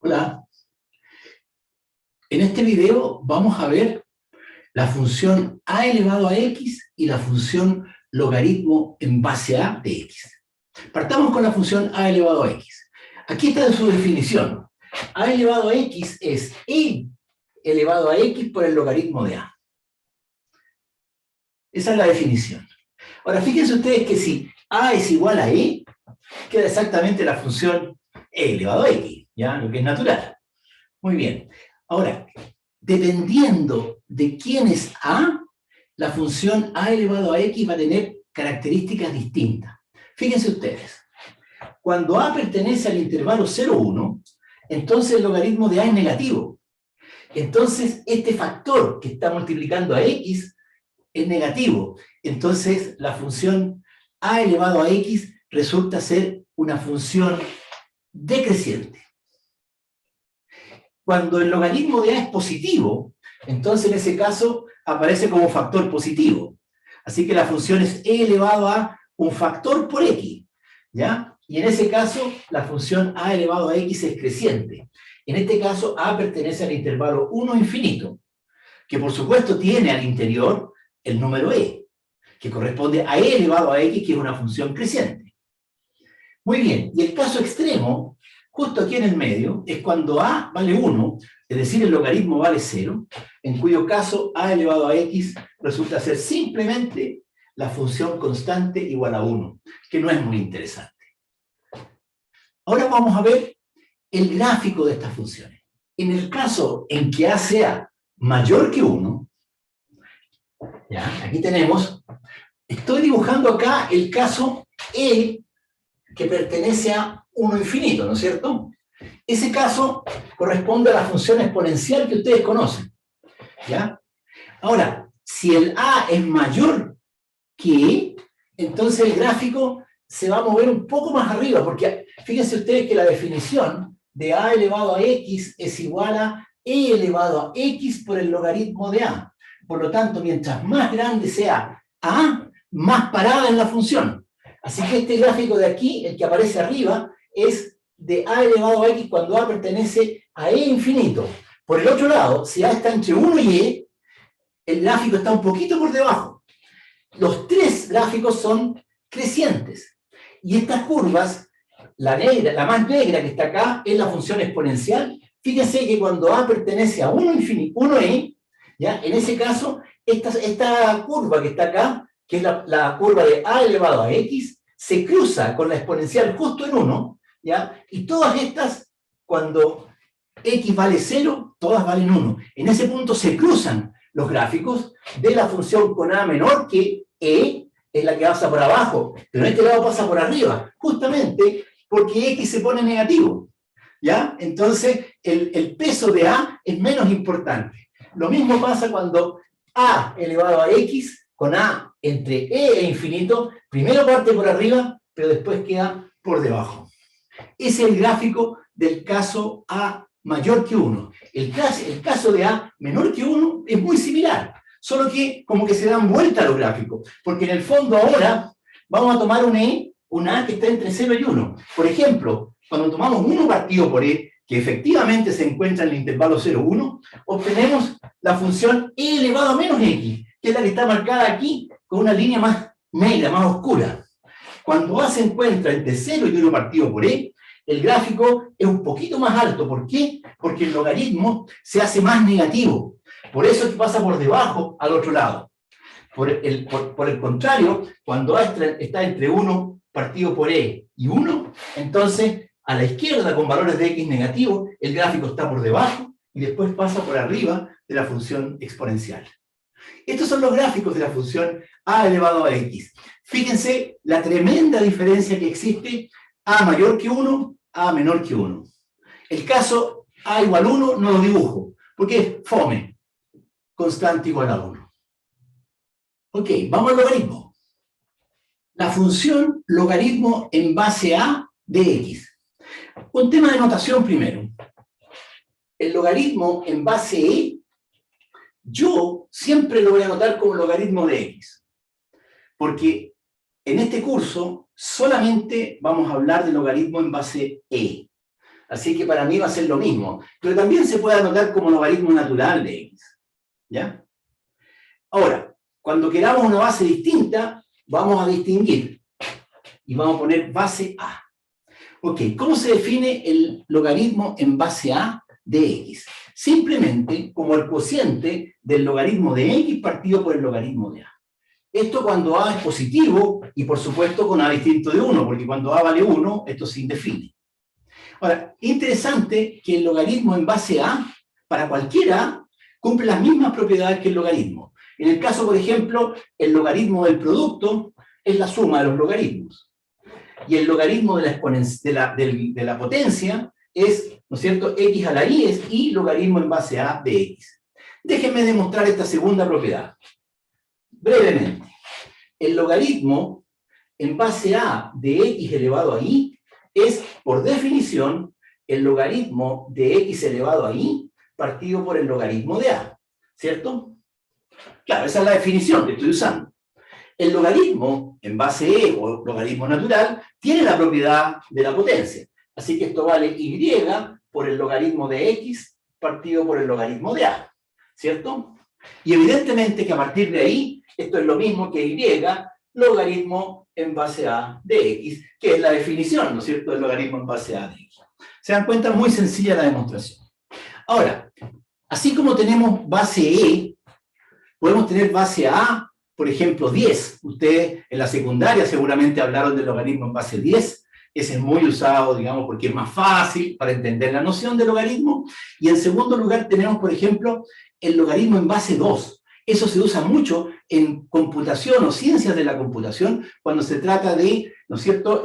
Hola. En este video vamos a ver la función a elevado a x y la función logaritmo en base a de x. Partamos con la función a elevado a x. Aquí está su definición. A elevado a x es e elevado a x por el logaritmo de a. Esa es la definición. Ahora, fíjense ustedes que si a es igual a e, queda exactamente la función e elevado a x, ¿ya? Lo que es natural. Muy bien. Ahora, dependiendo de quién es a, la función a elevado a x va a tener características distintas. Fíjense ustedes. Cuando a pertenece al intervalo 0, 1, entonces el logaritmo de a es negativo. Entonces, este factor que está multiplicando a x es negativo. Entonces, la función a elevado a x resulta ser una función decreciente. Cuando el logaritmo de a es positivo, entonces en ese caso aparece como factor positivo. Así que la función es e elevado a un factor por x, ¿ya? Y en ese caso, la función a elevado a x es creciente. En este caso, a pertenece al intervalo 1 infinito, que por supuesto tiene al interior el número e, que corresponde a e elevado a x, que es una función creciente. Muy bien, y el caso extremo, justo aquí en el medio, es cuando a vale 1, es decir, el logaritmo vale 0, en cuyo caso a elevado a x resulta ser simplemente la función constante igual a 1, que no es muy interesante. Ahora vamos a ver el gráfico de estas funciones. En el caso en que a sea mayor que 1, ¿ya? Aquí tenemos, estoy dibujando acá el caso e que pertenece a 1 infinito, ¿no es cierto? Ese caso corresponde a la función exponencial que ustedes conocen, ¿ya? Ahora, si el a es mayor que e, entonces el gráfico se va a mover un poco más arriba, porque fíjense ustedes que la definición de a elevado a x es igual a e elevado a x por el logaritmo de a. Por lo tanto, mientras más grande sea a, más parada es la función. Así que este gráfico de aquí, el que aparece arriba, es de a elevado a x cuando a pertenece a e infinito. Por el otro lado, si a está entre 1 y e, el gráfico está un poquito por debajo. Los tres gráficos son crecientes. Y estas curvas, la más negra que está acá, es la función exponencial. Fíjense que cuando a pertenece a 1e, ¿ya? En ese caso, esta curva que está acá, que es la curva de a elevado a x, se cruza con la exponencial justo en 1, ¿ya? Y todas estas, cuando x vale 0, todas valen 1. En ese punto se cruzan los gráficos de la función con a menor que e, es la que pasa por abajo, pero en este lado pasa por arriba, justamente porque x se pone negativo, ¿ya? Entonces, el peso de a es menos importante. Lo mismo pasa cuando a elevado a x, con a entre e infinito, primero parte por arriba, pero después queda por debajo. Ese es el gráfico del caso a mayor que 1. El caso de a menor que 1 es muy similar, solo que como que se dan vuelta los gráficos, porque en el fondo ahora vamos a tomar un a que está entre 0 y 1. Por ejemplo, cuando tomamos 1 partido por e, que efectivamente se encuentra en el intervalo 0, 1, obtenemos la función e elevado a menos x, que es la que está marcada aquí con una línea más negra, más oscura. Cuando a se encuentra entre 0 y 1 partido por e, el gráfico es un poquito más alto. ¿Por qué? Porque el logaritmo se hace más negativo. Por eso es que pasa por debajo al otro lado. Por el contrario, cuando a está entre 1 partido por e y 1, entonces a la izquierda con valores de x negativos, el gráfico está por debajo y después pasa por arriba de la función exponencial. Estos son los gráficos de la función a elevado a x. Fíjense la tremenda diferencia que existe: a mayor que 1, a menor que 1. El caso a igual a 1 no lo dibujo, porque es fome, constante igual a 1. Ok, vamos al logaritmo. La función logaritmo en base a de x. Un tema de notación primero. El logaritmo en base e, yo siempre lo voy a anotar como logaritmo de x, porque en este curso solamente vamos a hablar de logaritmo en base e. Así que para mí va a ser lo mismo. Pero también se puede anotar como logaritmo natural de x. ¿Ya? Ahora, cuando queramos una base distinta, vamos a distinguir. Y vamos a poner base A. Ok, ¿cómo se define el logaritmo en base A de x? Simplemente como el cociente del logaritmo de x partido por el logaritmo de A. Esto cuando A es positivo y por supuesto con A distinto de 1, porque cuando A vale 1, esto se indefine. Ahora, interesante que el logaritmo en base A, para cualquiera, cumple las mismas propiedades que el logaritmo. En el caso, por ejemplo, el logaritmo del producto es la suma de los logaritmos. Y el logaritmo de la potencia es, ¿no es cierto?, x a la y es y logaritmo en base A de x. Déjenme demostrar esta segunda propiedad. Brevemente. El logaritmo en base A de x elevado a y es, por definición, el logaritmo de x elevado a y partido por el logaritmo de A. ¿Cierto? Claro, esa es la definición que estoy usando. El logaritmo en base E, o logaritmo natural, tiene la propiedad de la potencia. Así que esto vale y por el logaritmo de x partido por el logaritmo de A. ¿Cierto? Y evidentemente que a partir de ahí, esto es lo mismo que y logaritmo en base A de x, que es la definición, ¿no es cierto?, del logaritmo en base A de x. ¿Se dan cuenta? Muy sencilla la demostración. Ahora, así como tenemos base E, podemos tener base A, por ejemplo, 10. Ustedes en la secundaria seguramente hablaron del logaritmo en base 10. Ese es muy usado, digamos, porque es más fácil para entender la noción de logaritmo. Y en segundo lugar tenemos, por ejemplo, el logaritmo en base 2. Eso se usa mucho en computación o ciencias de la computación cuando se trata de, ¿no es cierto?,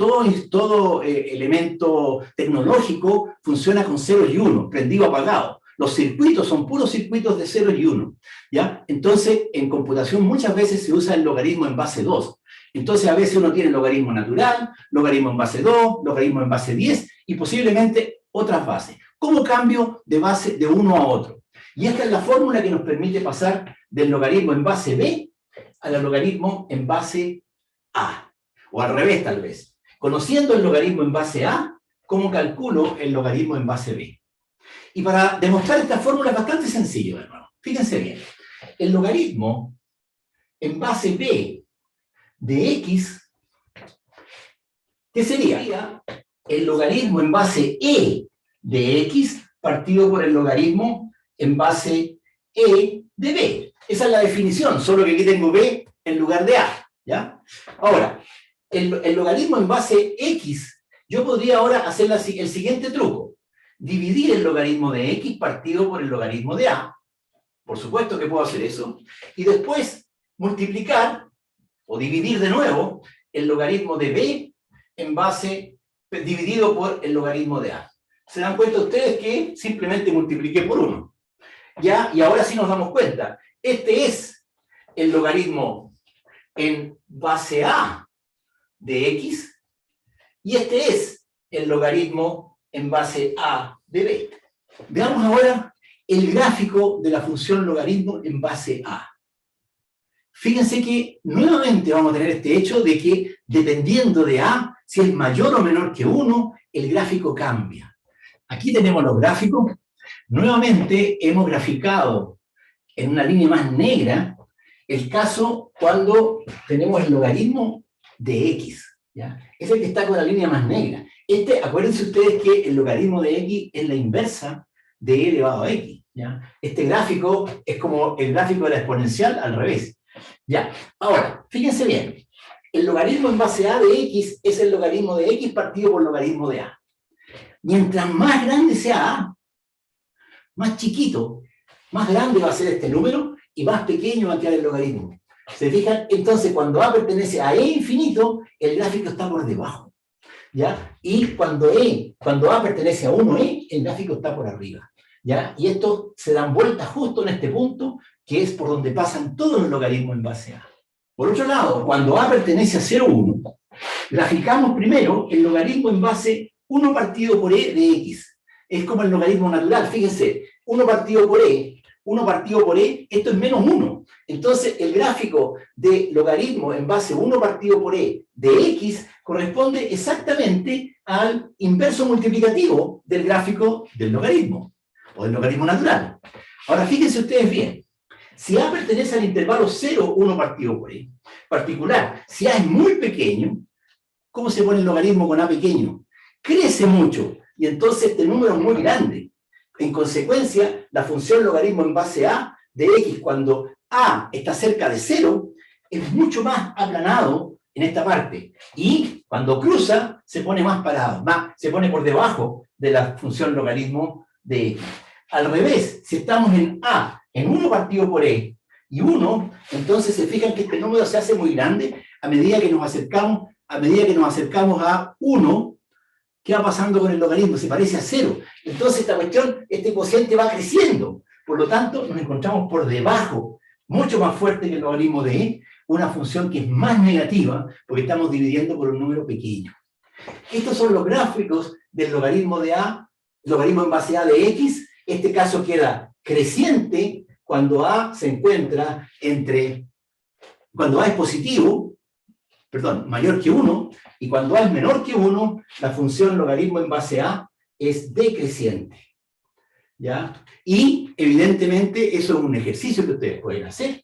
todo elemento tecnológico funciona con 0 y 1, prendido apagado. Los circuitos son puros circuitos de 0 y 1, ¿ya? Entonces, en computación muchas veces se usa el logaritmo en base 2. Entonces, a veces uno tiene logaritmo natural, logaritmo en base 2, logaritmo en base 10 y posiblemente otras bases. ¿Cómo cambio de base de uno a otro? Y esta es la fórmula que nos permite pasar del logaritmo en base B al logaritmo en base A. O al revés, tal vez. Conociendo el logaritmo en base A, ¿cómo calculo el logaritmo en base B? Y para demostrar esta fórmula es bastante sencillo, hermano. Fíjense bien. El logaritmo en base B de x, ¿qué sería? El logaritmo en base E de x partido por el logaritmo en base E de B. Esa es la definición, solo que aquí tengo B en lugar de A. ¿Ya? Ahora, el logaritmo en base X, yo podría ahora hacer el siguiente truco. Dividir el logaritmo de X partido por el logaritmo de A. Por supuesto que puedo hacer eso. Y después multiplicar, o dividir de nuevo, el logaritmo de B en base, dividido por el logaritmo de A. ¿Se dan cuenta ustedes que simplemente multipliqué por 1? ¿Ya? Y ahora sí nos damos cuenta. Este es el logaritmo en base A de X, y este es el logaritmo en base A de B. Veamos ahora el gráfico de la función logaritmo en base A. Fíjense que nuevamente vamos a tener este hecho de que dependiendo de A, si es mayor o menor que 1, el gráfico cambia. Aquí tenemos los gráficos. Nuevamente hemos graficado en una línea más negra el caso cuando tenemos el logaritmo de X. ¿Ya? Es el que está con la línea más negra. Acuérdense ustedes que el logaritmo de X es la inversa de E elevado a X. ¿Ya? Este gráfico es como el gráfico de la exponencial al revés. ¿Ya? Ahora, fíjense bien. El logaritmo en base A de X es el logaritmo de X partido por el logaritmo de A. Mientras más grande sea A, más chiquito, más grande va a ser este número y más pequeño va a quedar el logaritmo. ¿Se fijan? Entonces, cuando A pertenece a E infinito, el gráfico está por debajo. ¿Ya? Y cuando A pertenece a 1E, el gráfico está por arriba. ¿Ya? Y esto se dan vueltas justo en este punto, que es por donde pasan todos los logaritmos en base A. Por otro lado, cuando A pertenece a 0,1, graficamos primero el logaritmo en base 1 partido por E de X. Es como el logaritmo natural, fíjense, 1 partido por E. 1 partido por e, esto es menos 1. Entonces, el gráfico de logaritmo en base 1 partido por e de x corresponde exactamente al inverso multiplicativo del gráfico del logaritmo, o del logaritmo natural. Ahora, fíjense ustedes bien. Si a pertenece al intervalo 0, 1 partido por e, particular, si a es muy pequeño, ¿cómo se pone el logaritmo con a pequeño? Crece mucho, y entonces este número es muy grande. En consecuencia, la función logaritmo en base a de x, cuando a está cerca de 0, es mucho más aplanado en esta parte. Y cuando cruza, se pone más parado, se pone por debajo de la función logaritmo de x. Al revés, si estamos en a, en 1 partido por e, y 1, entonces se fijan que este número se hace muy grande a medida que nos acercamos a 1. ¿Qué va pasando con el logaritmo? Se parece a 0. Entonces esta cuestión, este cociente va creciendo. Por lo tanto, nos encontramos por debajo, mucho más fuerte que el logaritmo de e, una función que es más negativa, porque estamos dividiendo por un número pequeño. Estos son los gráficos del logaritmo de a, logaritmo en base a de x. Este caso queda creciente cuando a se encuentra cuando a es positivo, mayor que 1, y cuando a es menor que 1, la función logaritmo en base a es decreciente. ¿Ya? Y, evidentemente, eso es un ejercicio que ustedes pueden hacer.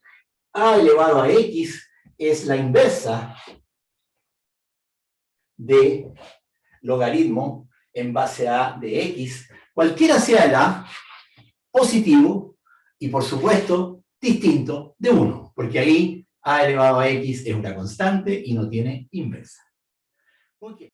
A elevado a x es la inversa de logaritmo en base a de x, cualquiera sea el a, positivo, y por supuesto, distinto de 1, porque ahí a elevado a x es una constante y no tiene inversa. Okay.